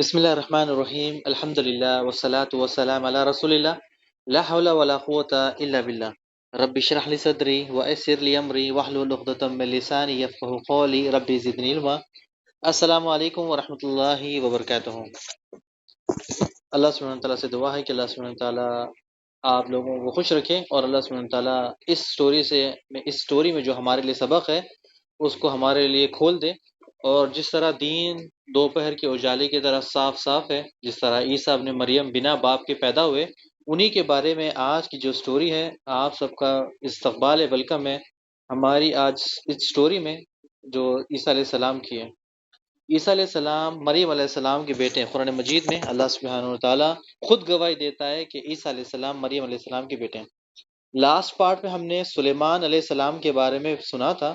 بسم اللہ الرحمن الرحیم الحمد للہ والصلاة والسلام علی رسول اللہ لا حول ولا قوة الا باللہ رب اشرح لی صدری ویسر لی امری واحلل عقدۃ من لسانی یفقہوا قولی رب زدنی علما۔ السلام علیکم ورحمۃ اللہ وبرکاتہ۔ اللہ سبحانہ تعالیٰ سے دعا ہے کہ اللہ سبحانہ تعالیٰ آپ لوگوں کو خوش رکھے، اور اللہ سبحانہ تعالیٰ اس سٹوری میں جو ہمارے لیے سبق ہے اس کو ہمارے لیے کھول دے، اور جس طرح دین دوپہر کے اجالے کی طرح صاف صاف ہے، جس طرح عیسیٰ ابن مریم بنا باپ کے پیدا ہوئے، انہی کے بارے میں آج کی جو سٹوری ہے آپ سب کا استقبال ہے، ویلکم ہے ہماری آج اس سٹوری میں جو عیسیٰ علیہ السلام کی ہے۔ عیسیٰ علیہ السلام مریم علیہ السلام کے بیٹے ہیں۔ قرآن مجید میں اللہ سبحانہ وتعالیٰ خود گواہی دیتا ہے کہ عیسیٰ علیہ السلام مریم علیہ السلام کے بیٹے ہیں۔ لاسٹ پارٹ میں ہم نے سلیمان علیہ السلام کے بارے میں سنا تھا۔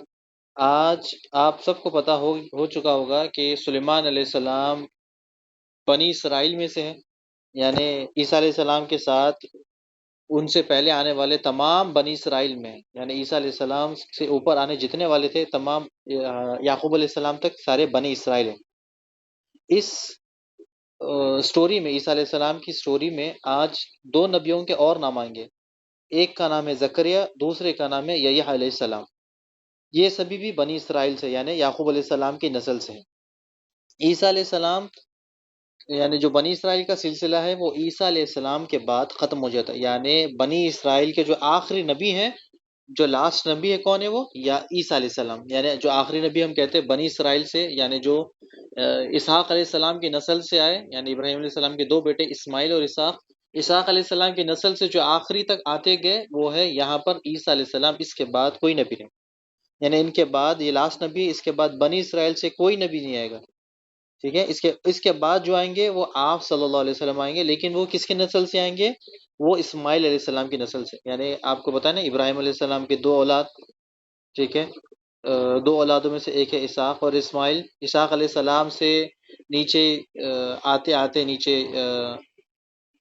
آج آپ سب کو پتہ ہو چکا ہوگا کہ سلیمان علیہ السلام بنی اسرائیل میں سے ہیں، یعنی عیسیٰ علیہ السلام کے ساتھ ان سے پہلے آنے والے تمام بنی اسرائیل میں، یعنی عیسیٰ علیہ السلام سے اوپر آنے جتنے والے تھے تمام یعقوب علیہ السلام تک سارے بنی اسرائیل ہیں۔ اس سٹوری میں، عیسیٰ علیہ السلام کی سٹوری میں آج دو نبیوں کے اور نام آئیں گے۔ ایک کا نام ہے زکریا، دوسرے کا نام ہے یحییٰ علیہ السلام۔ یہ سبھی بھی بنی اسرائیل سے یعنی یعقوب علیہ السلام کی نسل سے ہیں۔ عیسیٰ علیہ السلام یعنی جو بنی اسرائیل کا سلسلہ ہے وہ عیسیٰ علیہ السلام کے بعد ختم ہو جاتا ہے، یعنی بنی اسرائیل کے جو آخری نبی ہیں، جو لاسٹ نبی ہے کون ہے وہ؟ یا عیسیٰ علیہ السلام، یعنی جو آخری نبی ہم کہتے ہیں بنی اسرائیل سے، یعنی جو اسحاق علیہ السلام کی نسل سے آئے، یعنی ابراہیم علیہ السلام کے دو بیٹے اسماعیل اور اسحاق علیہ السلام کی نسل سے جو آخری تک آتے گئے وہ ہے یہاں پر عیسیٰ علیہ السلام۔ اس کے بعد کوئی نبی نہیں، یعنی ان کے بعد یہ لاسٹ نبی، اس کے بعد بنی اسرائیل سے کوئی نبی نہیں آئے گا، ٹھیک ہے۔ اس کے بعد جو آئیں گے وہ آپ صلی اللہ علیہ وسلم آئیں گے، لیکن وہ کس کی نسل سے آئیں گے؟ وہ اسماعیل علیہ السلام کی نسل سے، یعنی آپ کو بتایا نا ابراہیم علیہ السلام کے دو اولاد، ٹھیک ہے، دو اولادوں میں سے ایک ہے اسحاق اور اسماعیل۔ اسحاق علیہ السلام سے نیچے آتے آتے نیچے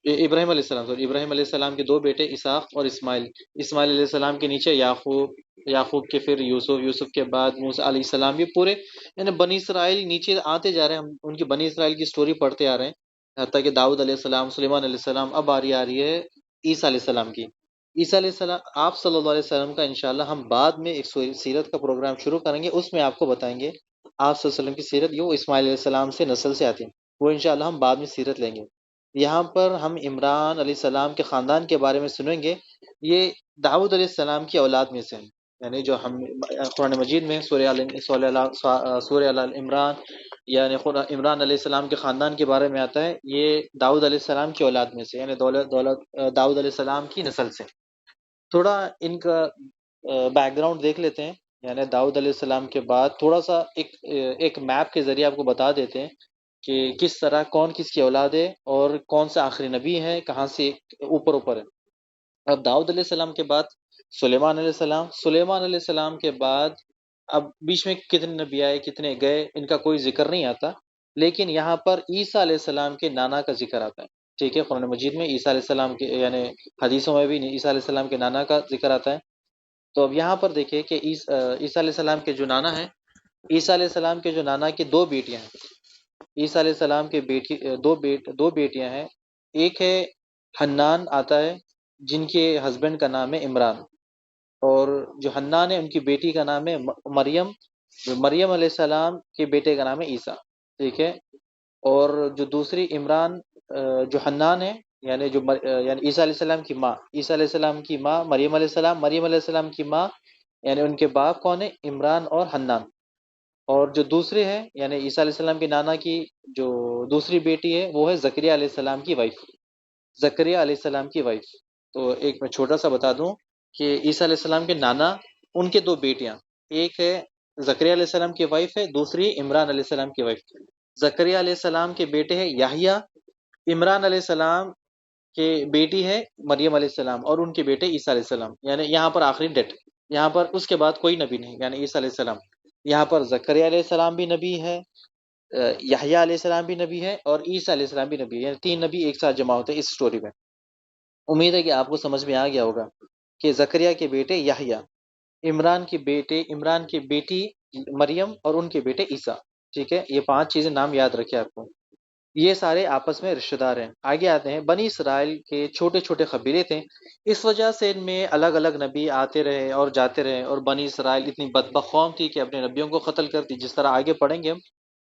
ابراہیم علیہ السلام، ابراہیم علیہ السلام کے دو بیٹے اسحاق اور اسماعیل علیہ السلام کے نیچے یعقوب کے پھر یوسف کے بعد موسیٰ علیہ السلام، یہ پورے یعنی بنی اسرائیل نیچے آتے جا رہے ہیں۔ ہم ان کی بنی اسرائیل کی سٹوری پڑھتے آ رہے ہیں حتیٰ کہ داؤد علیہ السلام، سلیمان علیہ السلام، اب آ رہی ہے عیسیٰ علیہ السلام کی۔ عیسیٰ علیہ السلام آپ صلی اللہ علیہ وسلم کا انشاءاللہ ہم بعد میں ایک سیرت کا پروگرام شروع کریں گے، اس میں آپ کو بتائیں گے آپ صلی اللہ علیہ وسلم کی سیرت، یہ وہ اسماعیل علیہ السلام سے نسل سے آتی ہیں، وہ انشاءاللہ ہم بعد میں سیرت لیں گے۔ یہاں پر ہم عمران علیہ السلام کے خاندان کے بارے میں سنیں گے۔ یہ داؤد علیہ السلام کی اولاد میں سے ہیں، یعنی جو ہم قرآن مجید میں سورہ آل عمران، یعنی عمران علیہ السلام کے خاندان کے بارے میں آتا ہے، یہ داؤد علیہ السلام کی اولاد میں سے، یعنی داؤد علیہ السلام کی نسل سے۔ تھوڑا ان کا بیک گراؤنڈ دیکھ لیتے ہیں، یعنی داؤد علیہ السلام کے بعد تھوڑا سا ایک میپ کے ذریعے آپ کو بتا دیتے ہیں کہ کس طرح کون کس کی اولاد ہے اور کون سا آخری نبی ہے، کہاں سے اوپر ہے۔ اب داؤد علیہ السلام کے بعد سلیمان علیہ السلام کے بعد اب بیچ میں کتنے نبی آئے کتنے گئے ان کا کوئی ذکر نہیں آتا، لیکن یہاں پر عیسیٰ علیہ السلام کے نانا کا ذکر آتا ہے، ٹھیک ہے۔ قرآن مجید میں عیسیٰ علیہ السلام کے یعنی حدیثوں میں بھی عیسیٰ علیہ السلام کے نانا کا ذکر آتا ہے۔ تو اب یہاں پر دیکھیں کہ عیسیٰ علیہ السلام کے جو نانا ہیں، عیسیٰ علیہ السلام کے جو نانا کی دو بیٹیاں ہیں، عیسیٰ علیہ السلام کے دو بیٹیاں ہیں۔ ایک ہے حنان آتا ہے جن کے ہسبینڈ کا نام ہے عمران، اور جو حنان ہے ان کی بیٹی کا نام ہے مریم، مریم علیہ السلام کے بیٹے کا نام ہے عیسیٰ، ٹھیک ہے۔ اور جو دوسری عمران جو حنان ہے یعنی یعنی عیسیٰ علیہ السلام کی ماں، عیسیٰ علیہ السلام کی ماں مریم علیہ السلام، مریم علیہ السلام کی ماں یعنی ان کے باپ کون ہے؟ عمران اور حنان۔ اور جو دوسرے ہیں یعنی عیسیٰ علیہ السلام کی نانا کی جو دوسری بیٹی ہے وہ ہے زکریا علیہ السلام کی وائف، زکریا علیہ السلام کی وائف۔ تو ایک میں چھوٹا سا بتا دوں کہ عیسیٰ علیہ السلام کے نانا ان کے دو بیٹیاں، ایک ہے زکریا علیہ السلام کی وائف ہے، دوسری عمران علیہ السلام کی وائف۔ زکریا علیہ السلام کے بیٹے ہیں یحییٰ، عمران علیہ السلام کے بیٹی ہے مریم علیہ السلام، اور ان کے بیٹے عیسیٰ علیہ السلام، یعنی یہاں پر آخری ڈیٹ، یہاں پر اس کے بعد کوئی نبی نہیں، یعنی عیسیٰ علیہ السلام۔ یہاں پر زکریا علیہ السلام بھی نبی ہے، یحییٰ علیہ السلام بھی نبی ہے، اور عیسیٰ علیہ السلام بھی نبی ہے، یعنی تین نبی ایک ساتھ جمع ہوتے ہیں اس سٹوری میں۔ امید ہے کہ آپ کو سمجھ میں آ گیا ہوگا کہ زکریا کے بیٹے یحییٰ، عمران کی بیٹی مریم، اور ان کے بیٹے عیسیٰ، ٹھیک ہے۔ یہ پانچ چیزیں نام یاد رکھے آپ کو۔ یہ سارے آپس میں رشتہ دار ہیں۔ آگے آتے ہیں، بنی اسرائیل کے چھوٹے چھوٹے قبیلے تھے، اس وجہ سے ان میں الگ الگ نبی آتے رہے اور جاتے رہے، اور بنی اسرائیل اتنی بدبخت قوم تھی کہ اپنے نبیوں کو قتل کرتی، جس طرح آگے پڑھیں گے ہم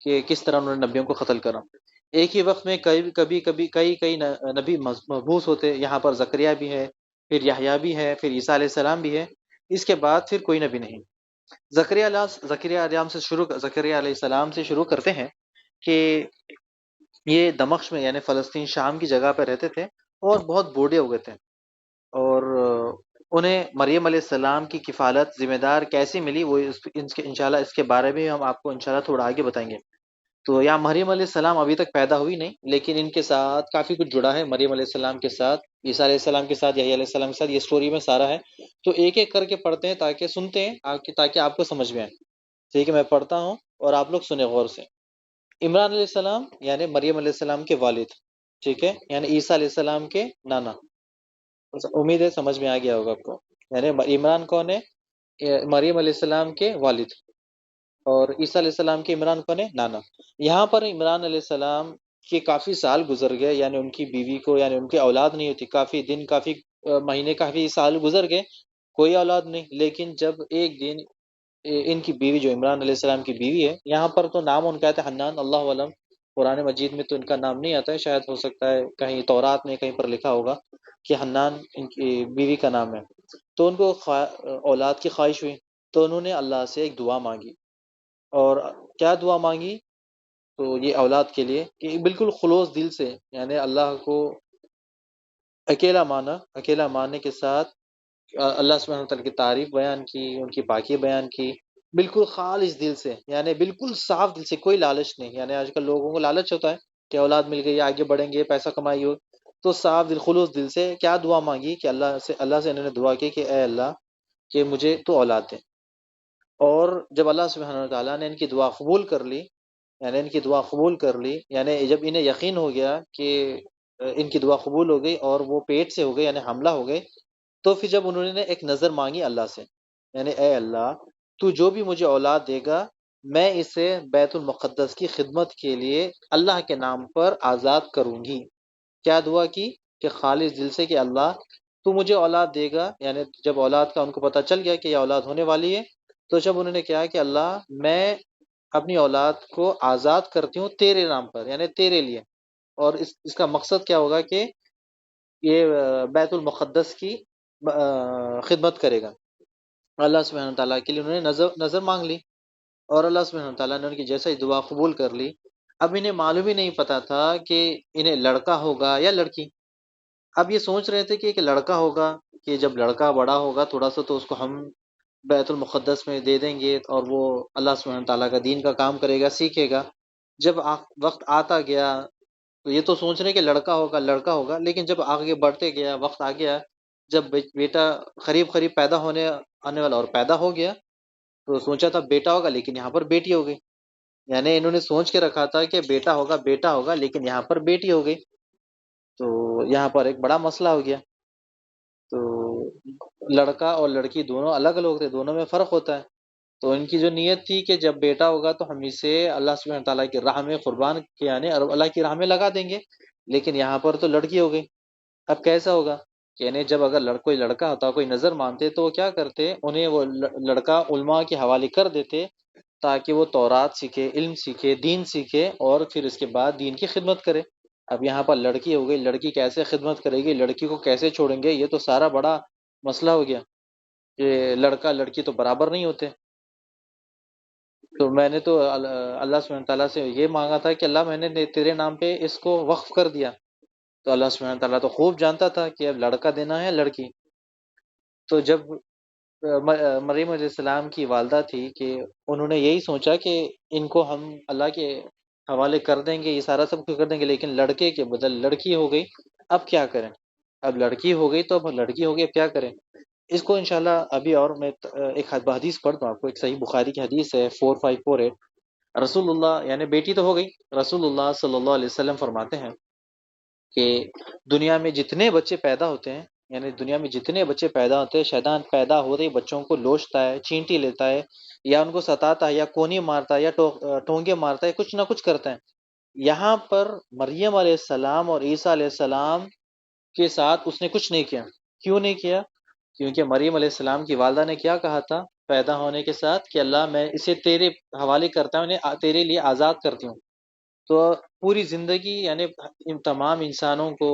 کہ کس طرح انہوں نے نبیوں کو قتل کرا۔ ایک ہی وقت میں کئی نبی مبعوث ہوتے، یہاں پر زکریا بھی ہے، پھر یحییٰ بھی ہے، پھر عیسیٰ علیہ السلام بھی ہے، اس کے بعد پھر کوئی نبی نہیں۔ زکریا علیہ السلام سے شروع کرتے ہیں کہ یہ دمشق میں یعنی فلسطین شام کی جگہ پہ رہتے تھے، اور بہت بوڑھے ہو گئے تھے، اور انہیں مریم علیہ السلام کی کفالت ذمہ دار کیسی ملی، وہ انشاءاللہ اس کے بارے میں ہم آپ کو انشاءاللہ تھوڑا آگے بتائیں گے۔ تو یہاں مریم علیہ السلام ابھی تک پیدا ہوئی نہیں، لیکن ان کے ساتھ کافی کچھ جڑا ہے، مریم علیہ السلام کے ساتھ، عیسیٰ علیہ السلام کے ساتھ، یحییٰ علیہ السلام کے ساتھ، یہ سٹوری میں سارا ہے۔ تو ایک ایک کر کے پڑھتے ہیں، تاکہ سنتے ہیں تاکہ آپ کو سمجھ میں آئے۔ ٹھیک ہے، میں پڑھتا ہوں اور آپ لوگ سنیں غور سے۔ عمران علیہ السلام یعنی مریم علیہ السلام کے والد، ٹھیک ہے، یعنی عیسیٰ علیہ السلام کے نانا۔ امید ہے سمجھ میں آ گیا ہوگا آپ کو۔ یعنی عمران کون ہے؟ مریم علیہ السلام کے والد، اور عیسیٰ علیہ السلام کے عمران کون ہے؟ نانا۔ یہاں پر عمران علیہ السلام کے کافی سال گزر گئے، یعنی ان کی بیوی کو، یعنی ان کی اولاد نہیں ہوتی، کافی دن، کافی مہینے، کافی سال گزر گئے، کوئی اولاد نہیں۔ لیکن جب ایک دن ان کی بیوی، جو عمران علیہ السلام کی بیوی ہے، یہاں پر تو نام ان کا ہے حنان، اللہ علم، قرآن مجید میں تو ان کا نام نہیں آتا ہے، شاید ہو سکتا ہے کہیں تورات میں کہیں پر لکھا ہوگا کہ حنان ان کی بیوی کا نام ہے۔ تو ان کو اولاد کی خواہش ہوئی، تو انہوں نے اللہ سے ایک دعا مانگی، اور کیا دعا مانگی؟ تو یہ اولاد کے لیے کہ بالکل خلوص دل سے، یعنی اللہ کو اکیلا ماننے کے ساتھ اللہ سبحانہ وتعالیٰ کی تعریف بیان کی، ان کی پاکی بیان کی، بالکل خالص دل سے، یعنی بالکل صاف دل سے، کوئی لالچ نہیں۔ یعنی آج کل لوگوں کو لالچ ہوتا ہے کہ اولاد مل گئی، آگے بڑھیں گے، پیسہ کمائی ہو، تو صاف دل، خلوص دل سے کیا دعا مانگی کہ اللہ سے انہوں نے دعا کی کہ اے اللہ، کہ مجھے تو اولاد دے۔ اور جب اللہ سبحانہ وتعالیٰ نے ان کی دعا قبول کر لی، یعنی جب انہیں یقین ہو گیا کہ ان کی دعا قبول ہو گئی اور وہ پیٹ سے ہو گئی، یعنی حاملہ ہو گئے، تو پھر جب انہوں نے ایک نظر مانگی اللہ سے، یعنی اے اللہ، تو جو بھی مجھے اولاد دے گا، میں اسے بیت المقدس کی خدمت کے لیے اللہ کے نام پر آزاد کروں گی۔ کیا دعا کی؟ کہ خالص دل سے کہ اللہ، تو مجھے اولاد دے گا، یعنی جب اولاد کا ان کو پتہ چل گیا کہ یہ اولاد ہونے والی ہے، تو جب انہوں نے کہا کہ اللہ، میں اپنی اولاد کو آزاد کرتی ہوں تیرے نام پر، یعنی تیرے لیے، اور اس کا مقصد کیا ہوگا کہ یہ بیت المقدس کی خدمت کرے گا۔ اللہ سبحانہ تعالیٰ کے لیے انہوں نے نظر مانگ لی، اور اللہ سبحانہ تعالیٰ نے ان کی جیسا ہی دعا قبول کر لی۔ اب انہیں معلوم ہی نہیں پتا تھا کہ انہیں لڑکا ہوگا یا لڑکی۔ اب یہ سوچ رہے تھے کہ ایک لڑکا ہوگا، کہ جب لڑکا بڑا ہوگا تھوڑا سا، تو اس کو ہم بیت المقدس میں دے دیں گے، اور وہ اللہ سبحانہ تعالیٰ کا دین کا کام کرے گا، سیکھے گا۔ جب وقت آتا گیا، تو یہ تو سوچ رہے کہ لڑکا ہوگا، لیکن جب آگے بڑھتے گیا، وقت آ گیا، جب بیٹا قریب پیدا آنے والا اور پیدا ہو گیا، تو سوچا تھا بیٹا ہوگا، لیکن یہاں پر بیٹی ہو گئی۔ یعنی انہوں نے سوچ کے رکھا تھا کہ بیٹا ہوگا، لیکن یہاں پر بیٹی ہو گئی، تو یہاں پر ایک بڑا مسئلہ ہو گیا۔ تو لڑکا اور لڑکی دونوں الگ الگ تھے، دونوں میں فرق ہوتا ہے۔ تو ان کی جو نیت تھی کہ جب بیٹا ہوگا تو ہم اسے اللہ سبحانہ تعالیٰ کی راہ میں قربان یعنی اللہ کی راہ میں لگا دیں گے، لیکن یہاں پر تو لڑکی ہو گئی۔ اب کیسا ہوگا؟ یعنی جب اگر کوئی لڑکا ہوتا، کوئی نظر مانتے، تو وہ کیا کرتے، انہیں وہ لڑکا علماء کے حوالے کر دیتے، تاکہ وہ تورات سیکھے، علم سیکھے، دین سیکھے، اور پھر اس کے بعد دین کی خدمت کرے۔ اب یہاں پر لڑکی ہو گئی، لڑکی کیسے خدمت کرے گی، لڑکی کو کیسے چھوڑیں گے، یہ تو سارا بڑا مسئلہ ہو گیا کہ لڑکا لڑکی تو برابر نہیں ہوتے۔ تو میں نے تو اللہ سبحانہ تعالیٰ سے یہ مانگا تھا کہ اللہ، میں نے تیرے نام پہ اس کو وقف کر دیا۔ تو اللہ سبحانہ تعالیٰ تو خوب جانتا تھا کہ اب لڑکا دینا ہے لڑکی۔ تو جب مریم علیہ السلام کی والدہ تھی، کہ انہوں نے یہی سوچا کہ ان کو ہم اللہ کے حوالے کر دیں گے، یہ سارا سب کچھ کر دیں گے، لیکن لڑکے کے بدل لڑکی ہو گئی، اب کیا کریں؟ اب لڑکی ہو گئی تو اب لڑکی ہو گئی، اب کیا کریں؟ اس کو انشاءاللہ ابھی، اور میں ایک حدیث پڑھتا ہوں آپ کو، ایک صحیح بخاری کی حدیث ہے 4548۔ رسول اللہ، یعنی بیٹی تو ہو گئی، رسول اللہ صلی اللہ علیہ وسلم فرماتے ہیں کہ دنیا میں جتنے بچے پیدا ہوتے ہیں، یعنی دنیا میں جتنے بچے پیدا ہوتے ہیں، شیطان پیدا ہوتے ہی بچوں کو لوچتا ہے، چینٹی لیتا ہے، یا ان کو ستاتا ہے، یا کونی مارتا ہے، یا ٹونگے مارتا ہے، کچھ نہ کچھ کرتا ہے۔ یہاں پر مریم علیہ السلام اور عیسیٰ علیہ السلام کے ساتھ اس نے کچھ نہیں کیا. کیوں نہیں کیا؟ کیونکہ مریم علیہ السلام کی والدہ نے کیا کہا تھا پیدا ہونے کے ساتھ کہ اللہ میں اسے تیرے حوالے کرتا ہوں، انہیں تیرے لیے آزاد کرتی ہوں. تو پوری زندگی یعنی ان تمام انسانوں کو،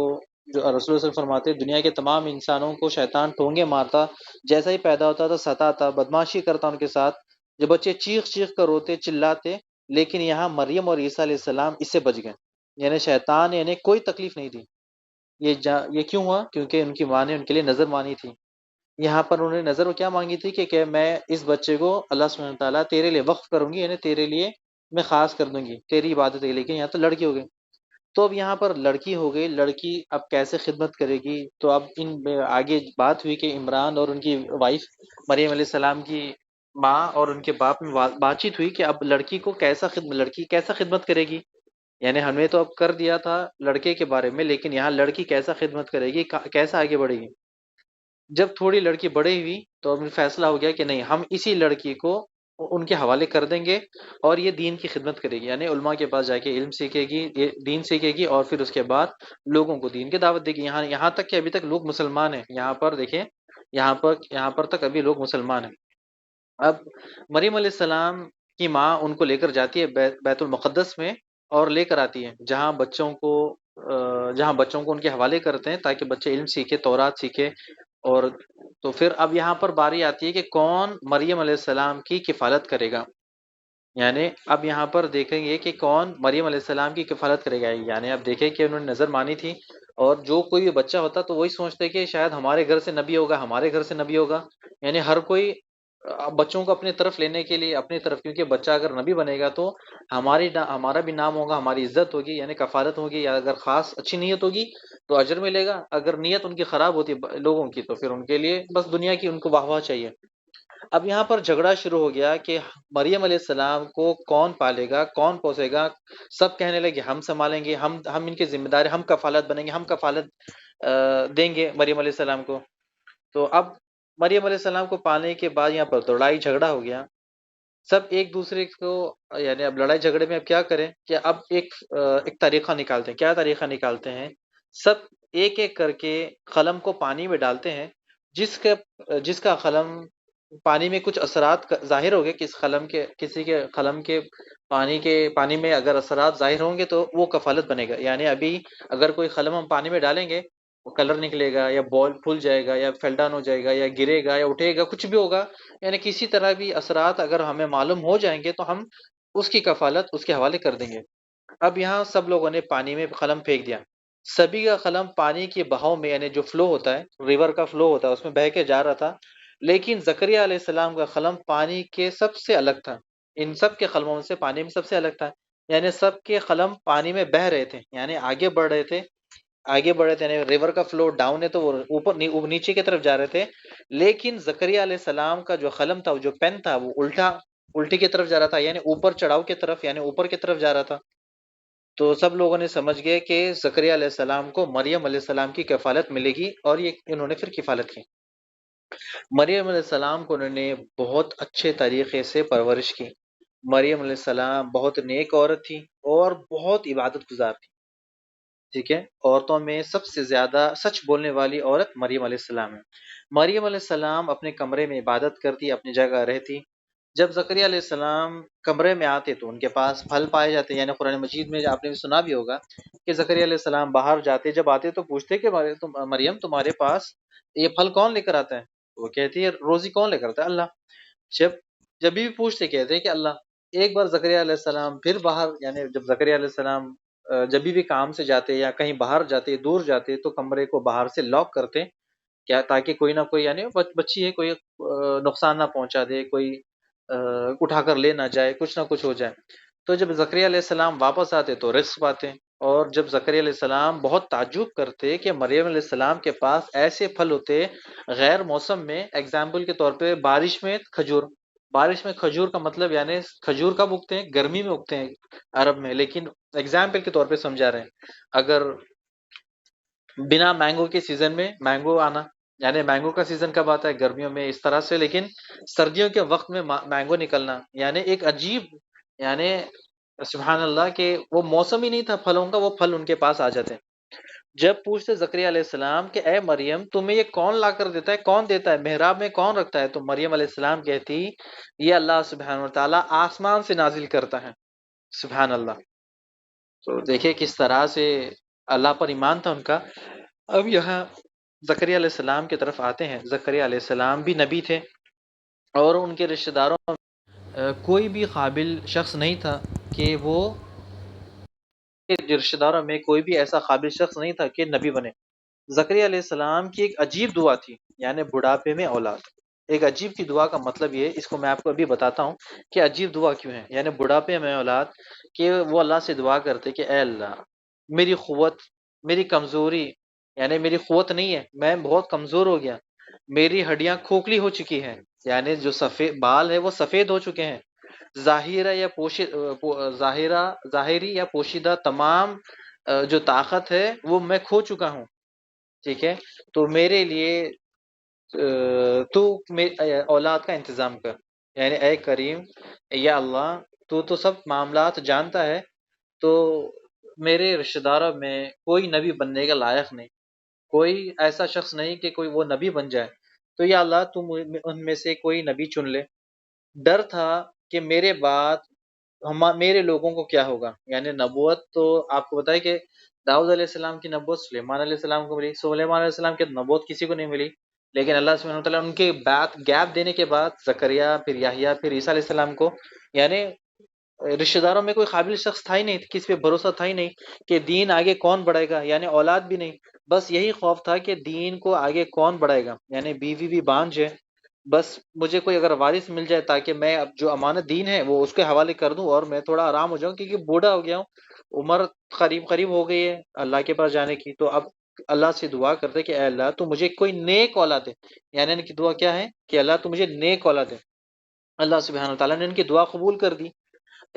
جو رسول اللہ صلی اللہ علیہ وسلم فرماتے ہیں، دنیا کے تمام انسانوں کو شیطان ٹھونگے مارتا، جیسا ہی پیدا ہوتا تھا ستاتا، بدماشی کرتا ان کے ساتھ. جو بچے چیخ چیخ کر روتے چلاتے، لیکن یہاں مریم اور عیسیٰ علیہ السلام اس سے بچ گئے. یعنی شیطان نے انہیں کوئی تکلیف نہیں دی. یہ کیوں ہوا؟ کیونکہ ان کی ماں نے ان کے لیے نظر مانی تھی. یہاں پر انہوں نے نظر کیا مانگی تھی کہ میں اس بچے کو اللہ سبحانہ تعالیٰ تیرے لیے وقف کروں گی، یعنی تیرے لیے میں خاص کر دوں گی، تیری عبادت کے لیے. لیکن یہاں تو لڑکی ہو گئی. تو اب یہاں پر لڑکی ہو گئی، لڑکی اب کیسے خدمت کرے گی؟ تو اب ان آگے بات ہوئی کہ عمران اور ان کی وائف مریم علیہ السلام کی ماں اور ان کے باپ میں بات چیت ہوئی کہ اب لڑکی کیسا خدمت کرے گی. یعنی ہمیں تو اب کر دیا تھا لڑکے کے بارے میں، لیکن یہاں لڑکی کیسا خدمت کرے گی، کیسا آگے بڑھے گی. جب تھوڑی لڑکی بڑی ہوئی تو اب فیصلہ ہو گیا کہ نہیں، ہم اسی لڑکی کو ان کے حوالے کر دیں گے اور یہ دین کی خدمت کرے گی. یعنی علماء کے پاس جا کے علم سیکھے گی، یہ دین سیکھے گی، اور پھر اس کے بعد لوگوں کو دین کی دعوت دے گی. یہاں تک کہ ابھی تک لوگ مسلمان ہیں. یہاں پر دیکھیں، یہاں پر تک ابھی لوگ مسلمان ہیں. اب مریم علیہ السلام کی ماں ان کو لے کر جاتی ہے بیت المقدس میں، اور لے کر آتی ہے جہاں بچوں کو ان کے حوالے کرتے ہیں تاکہ بچے علم سیکھے، تورات سیکھے. اور تو پھر اب یہاں پر باری آتی ہے کہ کون مریم علیہ السلام کی کفالت کرے گا. یعنی اب یہاں پر دیکھیں گے کہ کون مریم علیہ السلام کی کفالت کرے گا. یعنی اب دیکھیں کہ انہوں نے نظر مانی تھی، اور جو کوئی بھی بچہ ہوتا تو وہی سوچتے کہ شاید ہمارے گھر سے نبی ہوگا، ہمارے گھر سے نبی ہوگا. یعنی ہر کوئی بچوں کو اپنی طرف لینے کے لیے اپنی طرف، کیونکہ بچہ اگر نبی بنے گا تو ہمارا بھی نام ہوگا، ہماری عزت ہوگی، یعنی کفالت ہوگی. یا اگر خاص اچھی نیت ہوگی تو اجر ملے گا، اگر نیت ان کی خراب ہوتی ہے لوگوں کی تو پھر ان کے لیے بس دنیا کی ان کو واہ واہ چاہیے. اب یہاں پر جھگڑا شروع ہو گیا کہ مریم علیہ السلام کو کون پالے گا، کون پوسے گا. سب کہنے لگے ہم سنبھالیں گے، ہم ان کے ذمہ دار ہیں، ہم کفالت بنیں گے، ہم کفالت دیں گے مریم علیہ السلام کو. تو اب مریم علیہ السلام کو پالنے کے بعد یہاں پر لڑائی جھگڑا ہو گیا. سب ایک دوسرے کو، یعنی اب لڑائی جھگڑے میں اب کیا کریں کہ اب ایک طریقہ نکالتے ہیں. کیا طریقہ نکالتے ہیں؟ سب ایک ایک کر کے قلم کو پانی میں ڈالتے ہیں. جس کا قلم پانی میں کچھ اثرات ظاہر ہو گئے، کسی کے قلم کے پانی میں اگر اثرات ظاہر ہوں گے تو وہ کفالت بنے گا. یعنی ابھی اگر کوئی قلم ہم پانی میں ڈالیں گے، وہ کلر نکلے گا، یا بال پھول جائے گا، یا فیل ڈاؤن ہو جائے گا، یا گرے گا، یا اٹھے گا، کچھ بھی ہوگا. یعنی کسی طرح بھی اثرات اگر ہمیں معلوم ہو جائیں گے تو ہم اس کی کفالت اس کے حوالے کر دیں گے. اب یہاں سب لوگوں نے پانی میں قلم پھینک دیا. سبھی کا قلم پانی کے بہاؤ میں، یعنی جو فلو ہوتا ہے، ریور کا فلو ہوتا ہے، اس میں بہہ کے جا رہا تھا. لیکن زکریا علیہ السلام کا قلم پانی کے سب سے الگ تھا. ان سب کے قلموں سے پانی میں سب سے الگ تھا. یعنی سب کے قلم پانی میں بہہ رہے تھے، یعنی آگے بڑھ رہے تھے. یعنی ریور کا فلو ڈاؤن ہے تو وہ اوپر نیچے کی طرف جا رہے تھے. لیکن زکریا علیہ السلام کا جو قلم تھا، جو پین تھا، وہ الٹی کی طرف جا رہا تھا، یعنی اوپر چڑھاؤ کی طرف، یعنی اوپر کی طرف جا رہا تھا. تو سب لوگوں نے سمجھ گئے کہ زکریا علیہ السلام کو مریم علیہ السلام کی کفالت ملے گی، اور یہ انہوں نے پھر کفالت کی. مریم علیہ السلام کو انہوں نے بہت اچھے طریقے سے پرورش کی. مریم علیہ السلام بہت نیک عورت تھی اور بہت عبادت گزار تھی. ٹھیک ہے، عورتوں میں سب سے زیادہ سچ بولنے والی عورت مریم علیہ السلام ہے. مریم علیہ السلام اپنے کمرے میں عبادت کرتی، اپنی جگہ رہتی. جب زکریا علیہ السلام کمرے میں آتے تو ان کے پاس پھل پائے جاتے. یعنی قرآن مجید میں آپ نے سنا بھی ہوگا کہ زکریا علیہ السلام باہر جاتے، جب آتے تو پوچھتے کہ مریم تمہارے پاس یہ پھل کون لے کر آتا ہے؟ وہ کہتی ہے روزی کون لے کر آتا ہے؟ اللہ. جب جب بھی پوچھتے کہتے کہ اللہ. ایک بار زکریا علیہ السلام پھر باہر، یعنی جب زکریا علیہ السلام جب بھی کام سے جاتے یا کہیں باہر جاتے، دور جاتے، تو کمرے کو باہر سے لاک کرتے، کیا تاکہ کوئی نہ کوئی، یعنی بچی ہے، کوئی نقصان نہ پہنچا دے، کوئی اٹھا کر لے نہ جائے، کچھ نہ کچھ ہو جائے. تو جب زکریا علیہ السلام واپس آتے تو رزق پاتے. اور جب زکریا علیہ السلام بہت تعجب کرتے کہ مریم علیہ السلام کے پاس ایسے پھل ہوتے غیر موسم میں. ایگزامپل کے طور پہ بارش میں کھجور. بارش میں کھجور کا مطلب، یعنی کھجور کب اگتے ہیں؟ گرمی میں اگتے ہیں عرب میں. لیکن ایگزامپل کے طور پہ سمجھا رہے ہیں، اگر بنا مینگو کے سیزن میں مینگو آنا، یعنی مینگو کا سیزن کب آتا ہے؟ گرمیوں میں، اس طرح سے. لیکن سردیوں کے وقت میں مینگو نکلنا، یعنی ایک عجیب، یعنی سبحان اللہ کہ وہ موسم ہی نہیں تھا پھلوں کا، وہ پھل ان کے پاس آ جاتے. جب پوچھتے زکریا علیہ السلام کہ اے مریم تمہیں یہ کون لا کر دیتا ہے، کون دیتا ہے، محراب میں کون رکھتا ہے، تو مریم علیہ السلام کہتی یہ اللہ سبحانہ و تعالیٰ آسمان سے نازل کرتا ہے. سبحان اللہ. تو دیکھیں کس طرح سے اللہ پر ایمان تھا ان کا. اب یہاں زکریا علیہ السلام کی طرف آتے ہیں. زکریا علیہ السلام بھی نبی تھے اور ان کے رشتہ داروں میں کوئی بھی قابل شخص نہیں تھا کہ وہ رشتہ داروں میں کوئی بھی ایسا قابل شخص نہیں تھا کہ نبی بنے. زکریا علیہ السلام کی ایک عجیب دعا تھی، یعنی بڑھاپے میں اولاد. ایک عجیب کی دعا کا مطلب یہ، اس کو میں آپ کو ابھی بتاتا ہوں کہ عجیب دعا کیوں ہے. یعنی بڑھاپے میں اولاد، کہ وہ اللہ سے دعا کرتے کہ اے اللہ میری قوت، میری کمزوری، یعنی میری قوت نہیں ہے، میں بہت کمزور ہو گیا، میری ہڈیاں کھوکھلی ہو چکی ہیں، یعنی جو سفید بال ہے وہ سفید ہو چکے ہیں، ظاہری یا پوشیدہ تمام جو طاقت ہے وہ میں کھو چکا ہوں. ٹھیک ہے، تو میرے لیے تو اولاد کا انتظام کر. یعنی اے کریم، یا اللہ تو سب معاملات جانتا ہے، تو میرے رشتہ داروں میں کوئی نبی بننے کا لائق نہیں، کوئی ایسا شخص نہیں کہ کوئی وہ نبی بن جائے، تو یا اللہ تم ان میں سے کوئی نبی چن لے. ڈر تھا کہ میرے بعد میرے لوگوں کو کیا ہوگا. یعنی نبوت تو آپ کو بتائے کہ داؤد علیہ السلام کی نبوت سلیمان علیہ السلام کو ملی، سلیمان علیہ السلام کی نبوت کسی کو نہیں ملی، لیکن اللہ سبحانہ وتعالیٰ ان کے بعد گیپ دینے کے بعد زکریا، پھر یحییٰ، پھر عیسیٰ علیہ السلام کو، یعنی رشتہ داروں میں کوئی قابل شخص تھا ہی نہیں، کسی پہ بھروسہ تھا ہی نہیں کہ دین آگے کون بڑھائے گا. یعنی اولاد بھی نہیں، بس یہی خوف تھا کہ دین کو آگے کون بڑھائے گا. یعنی بیوی بھی بانجھ ہے، بس مجھے کوئی اگر وارث مل جائے تاکہ میں اب جو امانت دین ہے وہ اس کے حوالے کر دوں اور میں تھوڑا آرام ہو جاؤں، کیونکہ بوڑھا ہو گیا ہوں، عمر قریب قریب ہو گئی ہے اللہ کے پاس جانے کی. تو اب اللہ سے دعا کرتے کہ اے اللہ تو مجھے کوئی نیک اولاد دے. یعنی ان کی دعا کیا ہے کہ اللہ تو مجھے نیک اولاد دے. اللہ سبحانہ وتعالیٰ نے ان کی دعا قبول کر دی.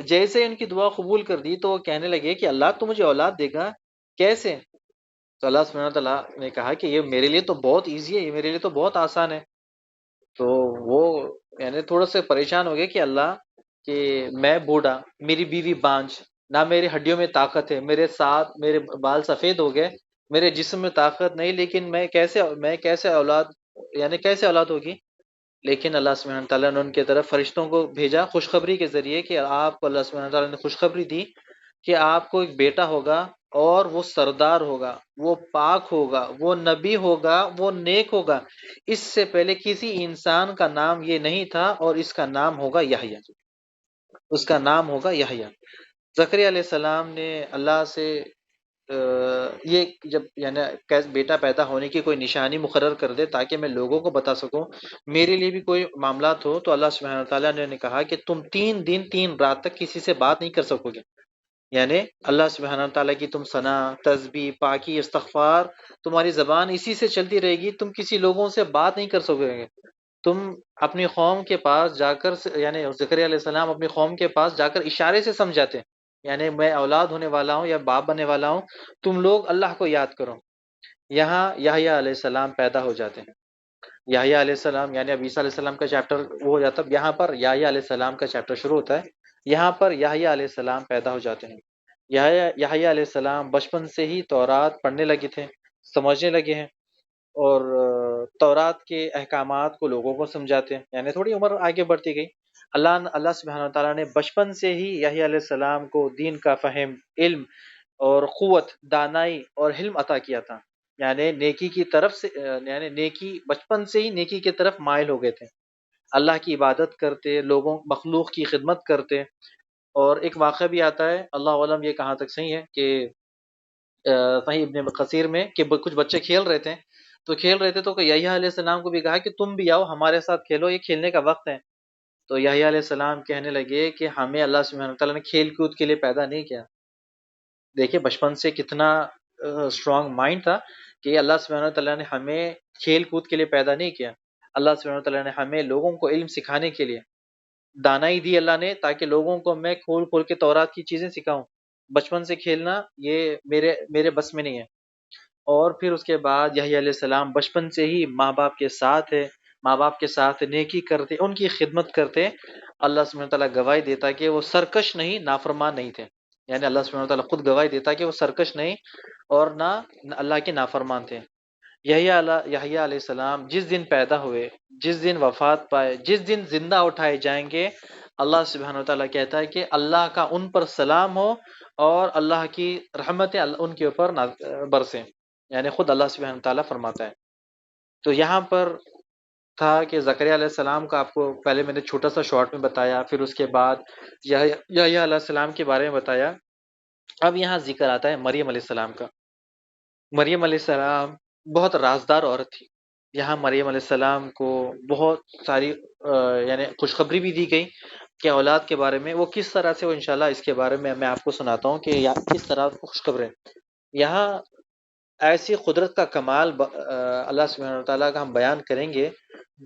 جیسے ان کی دعا قبول کر دی تو وہ کہنے لگے کہ اللہ تو مجھے اولاد دے گا کیسے. تو اللہ سبحانہ وتعالیٰ نے کہا کہ یہ میرے لیے تو بہت ایزی ہے، یہ میرے لیے تو بہت آسان ہے. تو وہ یعنی تھوڑا سے پریشان ہو گئے کہ اللہ، کہ میں بوڑھا، میری بیوی بانجھ، نہ میری ہڈیوں میں طاقت ہے، میرے ساتھ میرے بال سفید ہو گئے، میرے جسم میں طاقت نہیں، لیکن میں کیسے اولاد، یعنی کیسے اولاد ہوگی. لیکن اللہ سبحانہ تعالیٰ نے ان کے طرف فرشتوں کو بھیجا خوشخبری کے ذریعے کہ آپ کو اللہ سبحانہ تعالیٰ نے خوشخبری دی کہ آپ کو ایک بیٹا ہوگا اور وہ سردار ہوگا، وہ پاک ہوگا، وہ نبی ہوگا، وہ نیک ہوگا. اس سے پہلے کسی انسان کا نام یہ نہیں تھا، اور اس کا نام ہوگا یحییٰ، اس کا نام ہوگا یحییٰ. زکریا علیہ السلام نے اللہ سے یہ جب یعنی بیٹا پیدا ہونے کی کوئی نشانی مقرر کر دے تاکہ میں لوگوں کو بتا سکوں، میرے لیے بھی کوئی معاملات ہو، تو اللہ سبحانہ تعالیٰ نے کہا کہ تم 3 دن 3 رات تک کسی سے بات نہیں کر سکو گے. یعنی اللہ سبحانہ تعالیٰ کی تم ثنا، تسبیح، پاکی، استغفار، تمہاری زبان اسی سے چلتی رہے گی، تم کسی لوگوں سے بات نہیں کر سکو گے. تم اپنی قوم کے پاس جا کر، یعنی زکریا علیہ السلام اپنی قوم کے پاس جا کر اشارے سے سمجھاتے، یعنی میں اولاد ہونے والا ہوں یا باپ بننے والا ہوں، تم لوگ اللہ کو یاد کرو. یہاں یحییٰ علیہ السلام پیدا ہو جاتے ہیں. یحییٰ علیہ السلام، یعنی اب عیسیٰ علیہ السلام کا چیپٹر وہ ہو جاتا ہے، اب یہاں پر یحییٰ علیہ السلام کا چیپٹر شروع ہوتا ہے. یہاں پر یحییٰ علیہ السلام پیدا ہو جاتے ہیں. یحییٰ علیہ السلام بچپن سے ہی تورات پڑھنے لگے تھے، سمجھنے لگے ہیں، اور تورات کے احکامات کو لوگوں کو سمجھاتے ہیں. یعنی تھوڑی عمر آگے بڑھتی گئی. اللہ سبحانہ تعالیٰ نے بچپن سے ہی یحییٰ علیہ السلام کو دین کا فہم، علم اور قوت، دانائی اور حلم عطا کیا تھا. یعنی نیکی کی طرف سے، یعنی نیکی بچپن سے ہی نیکی کی طرف مائل ہو گئے تھے، اللہ کی عبادت کرتے، لوگوں مخلوق کی خدمت کرتے. اور ایک واقعہ بھی آتا ہے، اللہ علم یہ کہاں تک صحیح ہے، کہ صحیح ابن کثیر میں، کہ کچھ بچے کھیل رہے تھے تو کہ یحییٰ علیہ السلام کو بھی کہا کہ تم بھی آؤ ہمارے ساتھ کھیلو، یہ کھیلنے کا وقت ہے. تو یحییٰ علیہ السلام کہنے لگے کہ ہمیں اللہ سبحانہ تعالیٰ نے کھیل کود کے لیے پیدا نہیں کیا. دیکھیے بچپن سے کتنا اسٹرانگ مائنڈ تھا کہ اللہ سبحانہ تعالیٰ نے ہمیں کھیل کود کے لیے پیدا نہیں کیا. اللہ سبحانہ تعالیٰ نے ہمیں لوگوں کو علم سکھانے کے لیے دانائی دی اللہ نے، تاکہ لوگوں کو میں کھول کھول کے تورات کی چیزیں سکھاؤں. بچپن سے کھیلنا یہ میرے بس میں نہیں ہے. اور پھر اس کے بعد یحییٰ علیہ السلام بچپن سے ہی ماں باپ کے ساتھ ہے، ماں باپ کے ساتھ نیکی کرتے، ان کی خدمت کرتے، اللہ سبحانہ تعالیٰ گواہی دیتا کہ وہ سرکش نہیں، نافرمان نہیں تھے. یعنی اللہ سبحانہ تعالیٰ خود گواہی دیتا کہ وہ سرکش نہیں اور نہ اللہ کے نافرمان تھے. یحییٰ علیہ السلام جس دن پیدا ہوئے، جس دن وفات پائے، جس دن زندہ اٹھائے جائیں گے، اللہ سبحانہ تعالیٰ کہتا ہے کہ اللہ کا ان پر سلام ہو اور اللہ کی رحمتیں ان کے اوپر برسیں. یعنی خود اللہ سبحانہ تعالیٰ فرماتا ہے. تو یہاں پر تھا کہ زکریا علیہ السلام کا آپ کو پہلے میں نے چھوٹا سا شارٹ میں بتایا، پھر اس کے بعد یحییٰ علیہ السلام کے بارے میں بتایا. اب یہاں ذکر آتا ہے مریم علیہ السلام کا. مریم علیہ السلام بہت رازدار عورت تھی. یہاں مریم علیہ السلام کو بہت ساری یعنی خوشخبری بھی دی گئی کہ اولاد کے بارے میں. وہ کس طرح سے، وہ انشاءاللہ اس کے بارے میں آپ کو سناتا ہوں کہ کس طرح خوشخبریں. یہاں ایسی قدرت کا کمال اللہ سبحانہ تعالیٰ کا ہم بیان کریں گے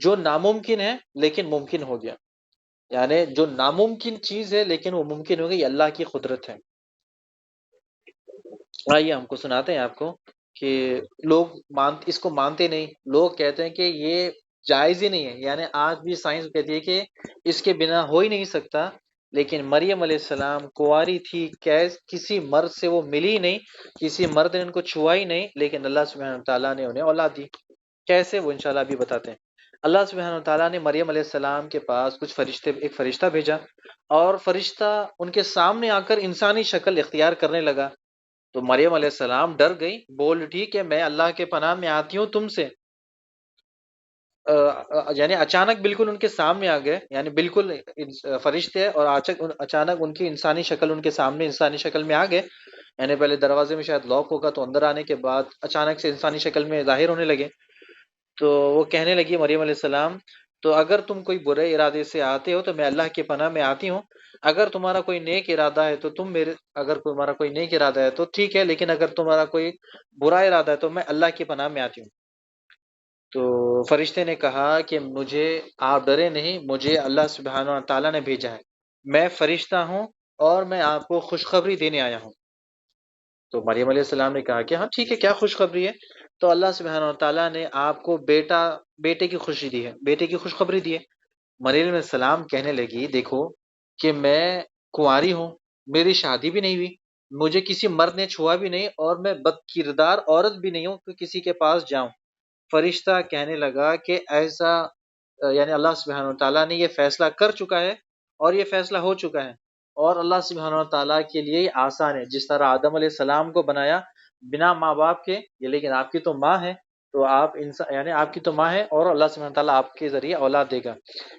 جو ناممکن ہے لیکن ممکن ہو گیا. یعنی جو ناممکن چیز ہے لیکن وہ ممکن ہو گئی، اللہ کی قدرت ہے. آئیے ہم کو سناتے ہیں آپ کو کہ لوگ اس کو مانتے نہیں. لوگ کہتے ہیں کہ یہ جائز ہی نہیں ہے. یعنی آج بھی سائنس کہتی ہے کہ اس کے بنا ہو ہی نہیں سکتا. لیکن مریم علیہ السلام کنواری تھی، کسی مرد سے وہ ملی نہیں، کسی مرد نے ان کو چھوا ہی نہیں، لیکن اللہ سبحانہ تعالیٰ نے انہیں اولاد دی. کیسے، وہ انشاءاللہ ابھی بتاتے ہیں. اللہ سبحانہ تعالیٰ نے مریم علیہ السلام کے پاس ایک فرشتہ بھیجا، اور فرشتہ ان کے سامنے آ کر انسانی شکل اختیار کرنے لگا. تو مریم علیہ السلام ڈر گئی، بول اٹھی کہ میں اللہ کے پناہ میں آتی ہوں تم سے. یعنی اچانک بالکل ان کے سامنے آ گئے، یعنی بالکل فرشتے اور اچانک ان کی انسانی شکل ان کے سامنے انسانی شکل میں آ گئے. یعنی پہلے دروازے میں شاید لاک ہوگا، تو اندر آنے کے بعد اچانک سے انسانی شکل میں ظاہر ہونے لگے. تو وہ کہنے لگی مریم علیہ السلام، تو اگر تم کوئی برے ارادے سے آتے ہو تو میں اللہ کے پناہ میں آتی ہوں. اگر تمہارا کوئی نیک ارادہ ہے تو اگر تمہارا کوئی نیک ارادہ ہے تو ٹھیک ہے، لیکن اگر تمہارا کوئی برا ارادہ ہے تو میں اللہ کی پناہ میں آتی ہوں. تو فرشتے نے کہا کہ مجھے، آپ ڈرے نہیں، مجھے اللہ سبحانہ و تعالیٰ نے بھیجا ہے. میں فرشتہ ہوں اور میں آپ کو خوشخبری دینے آیا ہوں. تو مریم علیہ السلام نے کہا کہ ہاں ٹھیک ہے، کیا خوشخبری ہے؟ تو اللہ سبحانہ و تعالیٰ نے آپ کو بیٹے کی خوشی دی ہے، بیٹے کی خوشخبری دی ہے. مریم علیہ السلام کہنے لگی دیکھو کہ میں کنواری ہوں، میری شادی بھی نہیں ہوئی، مجھے کسی مرد نے چھوا بھی نہیں، اور میں بد کردار عورت بھی نہیں ہوں کہ کسی کے پاس جاؤں. فرشتہ کہنے لگا کہ ایسا یعنی اللہ سبحانہ و تعالیٰ نے یہ فیصلہ کر چکا ہے اور یہ فیصلہ ہو چکا ہے، اور اللہ سبحانہ و تعالیٰ کے لیے یہ آسان ہے. جس طرح آدم علیہ السلام کو بنایا بنا ماں باپ کے، لیکن آپ کی تو ماں ہے، تو آپ انسان یعنی آپ کی تو ماں ہے، اور اللہ سبحانہ تعالیٰ آپ کے ذریعے اولاد دے گا.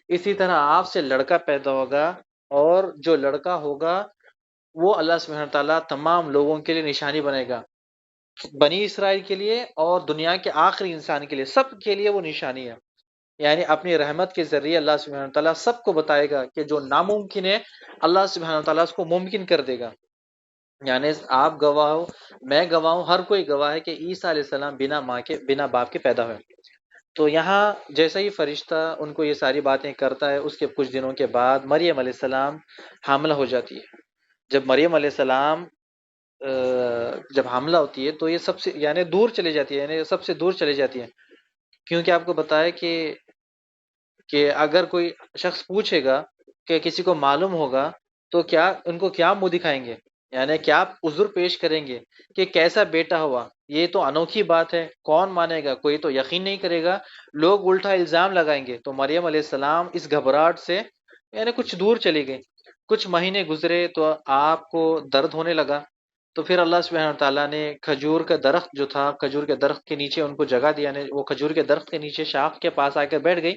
اسی طرح آپ سے لڑکا پیدا ہوگا، اور جو لڑکا ہوگا وہ اللہ سبحانہ تعالیٰ تمام لوگوں کے لیے نشانی بنے گا، بنی اسرائیل کے لیے اور دنیا کے آخری انسان کے لیے، سب کے لیے وہ نشانی ہے. یعنی اپنی رحمت کے ذریعے اللہ سبحانہ تعالیٰ سب کو بتائے گا کہ جو ناممکن ہے اللہ سبحانہ تعالیٰ اس کو ممکن کر دے گا. یعنی آپ گواہ ہو، میں گواہ ہوں، ہر کوئی گواہ ہے کہ عیسیٰ علیہ السلام بنا باپ کے پیدا ہوئے. تو یہاں جیسا ہی فرشتہ ان کو یہ ساری باتیں کرتا ہے، اس کے کچھ دنوں کے بعد مریم علیہ السلام حاملہ ہو جاتی ہے. جب مریم علیہ السلام جب حاملہ ہوتی ہے تو یہ سب سے یعنی دور چلی جاتی ہے، یعنی سب سے دور چلی جاتی ہے. کیونکہ آپ کو بتایا کہ اگر کوئی شخص پوچھے گا کہ کسی کو معلوم ہوگا تو ان کو کیا منہ دکھائیں گے، یعنی کیا عذر پیش کریں گے کہ کیسا بیٹا ہوا. یہ تو انوکھی بات ہے، کون مانے گا، کوئی تو یقین نہیں کرے گا، لوگ الٹا الزام لگائیں گے. تو مریم علیہ السلام اس گھبراہٹ سے یعنی کچھ دور چلی گئی. کچھ مہینے گزرے تو آپ کو درد ہونے لگا. تو پھر اللہ سبحانہ تعالیٰ نے کھجور کا درخت جو تھا، کھجور کے درخت کے نیچے ان کو جگہ دیا. یعنی وہ کھجور کے درخت کے نیچے شاخ کے پاس آ کر بیٹھ گئی،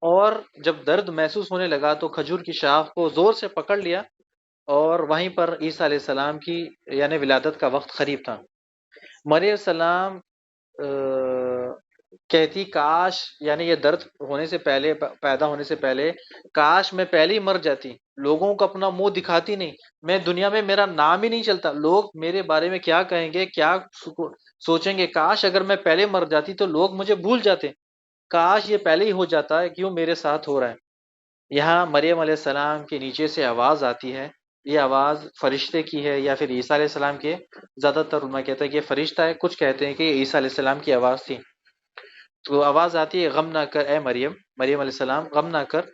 اور جب درد محسوس ہونے لگا تو کھجور کی شاخ کو زور سے پکڑ لیا، اور وہیں پر عیسیٰ علیہ السلام کی یعنی ولادت کا وقت قریب تھا. مریم السلام کہتی کاش، یعنی یہ درد ہونے سے پہلے، پیدا ہونے سے پہلے، کاش میں پہلے ہی مر جاتی، لوگوں کو اپنا منہ دکھاتی نہیں، میں دنیا میں میرا نام ہی نہیں چلتا، لوگ میرے بارے میں کیا کہیں گے، کیا سوچیں گے. کاش اگر میں پہلے مر جاتی تو لوگ مجھے بھول جاتے، کاش یہ پہلے ہی ہو جاتا ہے، کیوں میرے ساتھ ہو رہا ہے. یہاں مریم علیہ السلام کے نیچے سے آواز آتی ہے. یہ آواز فرشتے کی ہے یا پھر عیسیٰ علیہ السلام کی ہے؟ زیادہ تر علماء کہتے ہیں کہ یہ فرشتہ ہے، کچھ کہتے ہیں کہ یہ عیسیٰ علیہ السلام کی آواز تھی. تو آواز آتی ہے غم نہ کر اے مریم، مریم علیہ السلام غم نہ کر،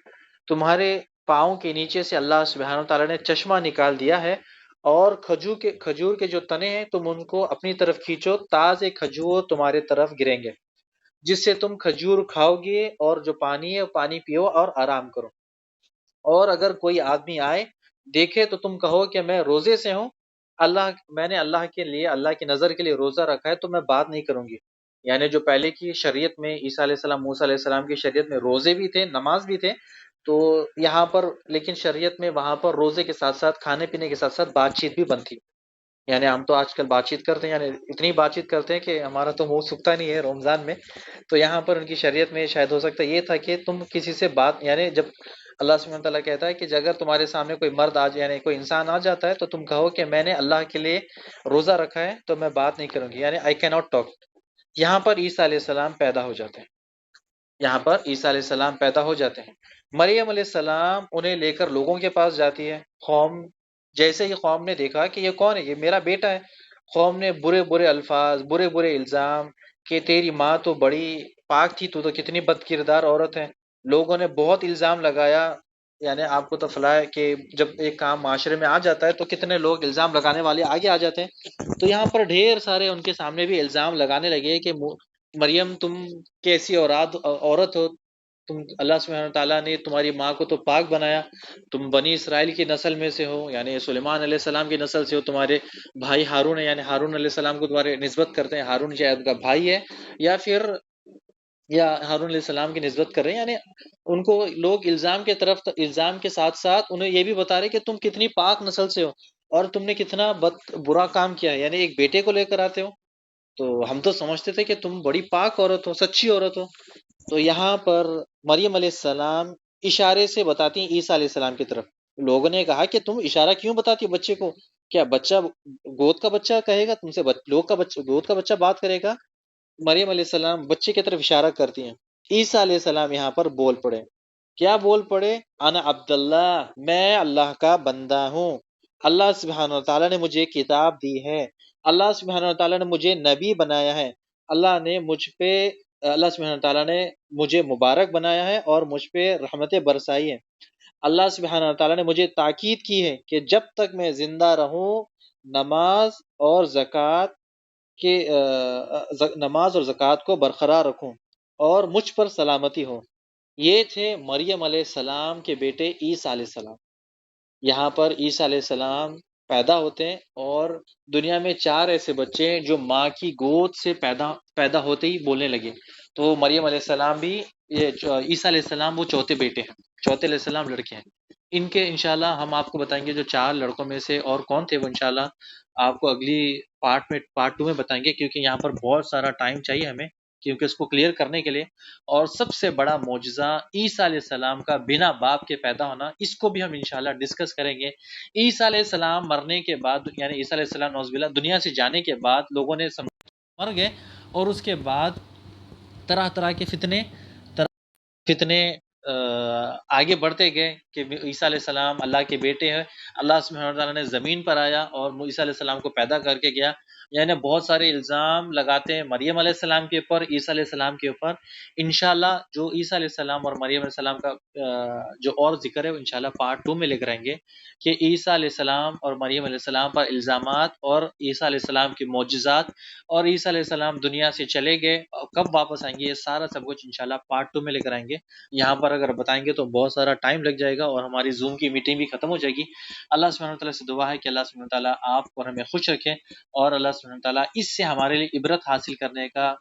تمہارے پاؤں کے نیچے سے اللہ سبحانہ و تعالیٰ نے چشمہ نکال دیا ہے، اور کھجور کے جو تنے ہیں تم ان کو اپنی طرف کھینچو، تازے کھجور تمہارے طرف گریں گے، جس سے تم کھجور کھاؤ گے، اور جو پانی ہے وہ پانی پیو اور آرام کرو۔ اور اگر کوئی آدمی آئے دیکھے تو تم کہو کہ میں روزے سے ہوں، میں نے اللہ کے لیے، اللہ کی نظر کے لیے روزہ رکھا ہے، تو میں بات نہیں کروں گی۔ یعنی جو پہلے کی شریعت میں عیسیٰ علیہ السلام، موسیٰ علیہ السلام کی شریعت میں روزے بھی تھے، نماز بھی تھے، تو یہاں پر لیکن شریعت میں وہاں پر روزے کے ساتھ ساتھ کھانے پینے کے ساتھ ساتھ بات چیت بھی بنتی۔ یعنی ہم تو آج کل بات چیت کرتے ہیں، یعنی اتنی بات چیت کرتے ہیں کہ ہمارا تو منہ سکتا نہیں ہے رمضان میں، تو یہاں پر ان کی شریعت میں شاید ہو سکتا ہے یہ تھا کہ تم کسی سے بات، یعنی جب اللہ سبحانہ تعالیٰ کہتا ہے کہ اگر تمہارے سامنے کوئی مرد یعنی کوئی انسان آ جاتا ہے تو تم کہو کہ میں نے اللہ کے لیے روزہ رکھا ہے تو میں بات نہیں کروں گی، یعنی آئی کی ناٹ ٹاک۔ یہاں پر عیسیٰ علیہ السلام پیدا ہو جاتے ہیں، یہاں پر عیسیٰ علیہ السلام پیدا ہو جاتے ہیں۔ مریم علیہ السلام انہیں لے کر لوگوں کے پاس جاتی ہے۔ قوم، جیسے ہی قوم نے دیکھا کہ یہ کون ہے، یہ میرا بیٹا ہے، قوم نے برے برے الفاظ، برے برے الزام کہ تیری ماں تو بڑی پاک تھی، تو کتنی بد کردار عورت ہے، لوگوں نے بہت الزام لگایا۔ یعنی آپ کو تو فلاح ہے کہ جب ایک کام معاشرے میں آ جاتا ہے تو کتنے لوگ الزام لگانے والے آگے آ جاتے ہیں، تو یہاں پر ڈھیر سارے ان کے سامنے بھی الزام لگانے لگے کہ مریم تم کیسی عورت ہو، تم، اللہ سبحانہ تعالیٰ نے تمہاری ماں کو تو پاک بنایا، تم بنی اسرائیل کی نسل میں سے ہو، یعنی سلیمان علیہ السلام کی نسل سے ہو، تمہارے بھائی ہارون ہے، یعنی ہارون علیہ السلام کو تمہارے نسبت کرتے ہیں، ہارون شاید کا بھائی ہے، یا پھر یا ہارون علیہ السلام کی نسبت کر رہے ہیں، یعنی ان کو لوگ الزام کے طرف، الزام کے ساتھ ساتھ انہیں یہ بھی بتا رہے کہ تم کتنی پاک نسل سے ہو، اور تم نے کتنا برا کام کیا ہے، یعنی ایک بیٹے کو لے کر آتے ہو، تو ہم تو سمجھتے تھے کہ تم بڑی پاک عورت ہو، سچی عورت ہو۔ تو یہاں پر مریم علیہ السلام اشارے سے بتاتی ہیں عیسیٰ علیہ السلام کی طرف۔ لوگوں نے کہا کہ تم اشارہ کیوں بتاتی ہو بچے کو، کیا بچہ گود کا بچہ کہے گا تم سے، لوگ کا بچہ، گود کا بچہ بات کرے گا؟ مریم علیہ السلام بچے کی طرف اشارہ کرتی ہیں۔ عیسیٰ علیہ السلام یہاں پر بول پڑے، کیا بول پڑے؟ انا عبداللہ، میں اللہ کا بندہ ہوں، اللہ سبحانہ وتعالیٰ نے مجھے کتاب دی ہے، اللہ سبحانہ وتعالیٰ نے مجھے نبی بنایا ہے، اللہ نے مجھ پہ، اللہ سبحانہ وتعالیٰ نے مجھے مبارک بنایا ہے اور مجھ پہ رحمتیں برسائی ہیں۔ اللہ سبحانہ وتعالیٰ نے مجھے تاکید کی ہے کہ جب تک میں زندہ رہوں، نماز اور زکوٰۃ کہ نماز اور زکوٰۃ کو برقرار رکھوں اور مجھ پر سلامتی ہو۔ یہ تھے مریم علیہ السلام کے بیٹے عیسیٰ علیہ السلام۔ یہاں پر عیسیٰ علیہ السلام پیدا ہوتے ہیں، اور دنیا میں 4 ایسے بچے ہیں جو ماں کی گود سے پیدا ہوتے ہی بولنے لگے، تو مریم علیہ السلام بھی، یہ عیسیٰ علیہ السلام وہ چوتھے بیٹے ہیں، چوتھے علیہ السلام لڑکے ہیں۔ ان کے انشاءاللہ ہم آپ کو بتائیں گے جو 4 لڑکوں میں سے اور کون تھے، وہ انشاءاللہ آپ کو اگلی پارٹ 2 میں بتائیں گے، کیونکہ یہاں پر بہت سارا ٹائم چاہیے ہمیں، کیونکہ اس کو کلیئر کرنے کے لیے۔ اور سب سے بڑا معجزہ عیسیٰ علیہ السلام کا بنا باپ کے پیدا ہونا، اس کو بھی ہم انشاءاللہ ڈسکس کریں گے۔ عیسیٰ علیہ السلام مرنے کے بعد، یعنی عیسیٰ علیہ السلام نعوذ باللہ دنیا سے جانے کے بعد، لوگوں نے مر گئے، اور اس کے بعد طرح طرح کے فتنے آگے بڑھتے گئے کہ عیسیٰ علیہ السلام اللہ کے بیٹے ہیں، اللہ سبحانہ وتعالیٰ نے زمین پر آیا اور عیسیٰ علیہ السلام کو پیدا کر کے گیا، یعنی بہت سارے الزام لگاتے ہیں مریم علیہ السلام کے اوپر، عیسیٰ علیہ السلام کے اوپر۔ انشاءاللہ جو عیسیٰ علیہ السلام اور مریم علیہ السلام کا جو اور ذکر ہے، انشاءاللہ پارٹ 2 میں لے کر آئیں گے کہ عیسیٰ علیہ السلام اور مریم علیہ السلام پر الزامات، اور عیسیٰ علیہ السلام کے معجزات، اور عیسیٰ علیہ السلام دنیا سے چلے گئے اور کب واپس آئیں گے، یہ سارا سب کچھ انشاءاللہ پارٹ 2 میں لے کر آئیں گے۔ یہاں پر اگر بتائیں گے تو بہت سارا ٹائم لگ جائے گا، اور ہماری زوم کی میٹنگ بھی ختم ہو جائے گی۔ اللہ سبحانہ وتعالیٰ سے دعا ہے کہ اللہ سبحانہ وتعالیٰ آپ اور ہمیں خوش رکھیں، اور اللہ سبحانہ وتعالیٰ اس سے ہمارے لیے عبرت حاصل کرنے کا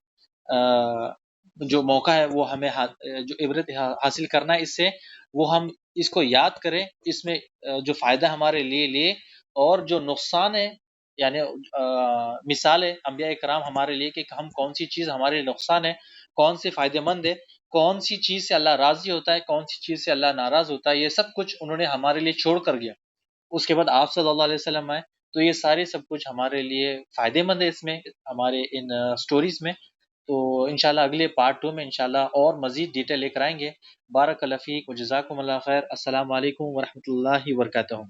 جو موقع ہے وہ ہمیں، جو عبرت حاصل کرنا ہے اس سے، وہ ہم اس کو یاد کریں، اس میں جو فائدہ ہمارے لیے اور جو نقصان ہے، یعنی مثال ہے انبیاء کرام ہمارے لیے کہ ہم کون سی چیز ہمارے لیے نقصان ہے، کون سی فائدہ مند ہے، کون سی چیز سے اللہ راضی ہوتا ہے، کون سی چیز سے اللہ ناراض ہوتا ہے، یہ سب کچھ انہوں نے ہمارے لیے چھوڑ کر گیا۔ اس کے بعد آپ صلی اللہ علیہ وسلم آئے، تو یہ سارے سب کچھ ہمارے لیے فائدے مند ہے، اس میں ہمارے ان سٹوریز میں۔ تو انشاءاللہ اگلے پارٹ 2 میں انشاءاللہ اور مزید ڈیٹیل لے کر آئیں گے۔ بارک اللہ فیک و جزاکم اللہ خیر۔ السلام علیکم ورحمۃ اللہ وبرکاتہ۔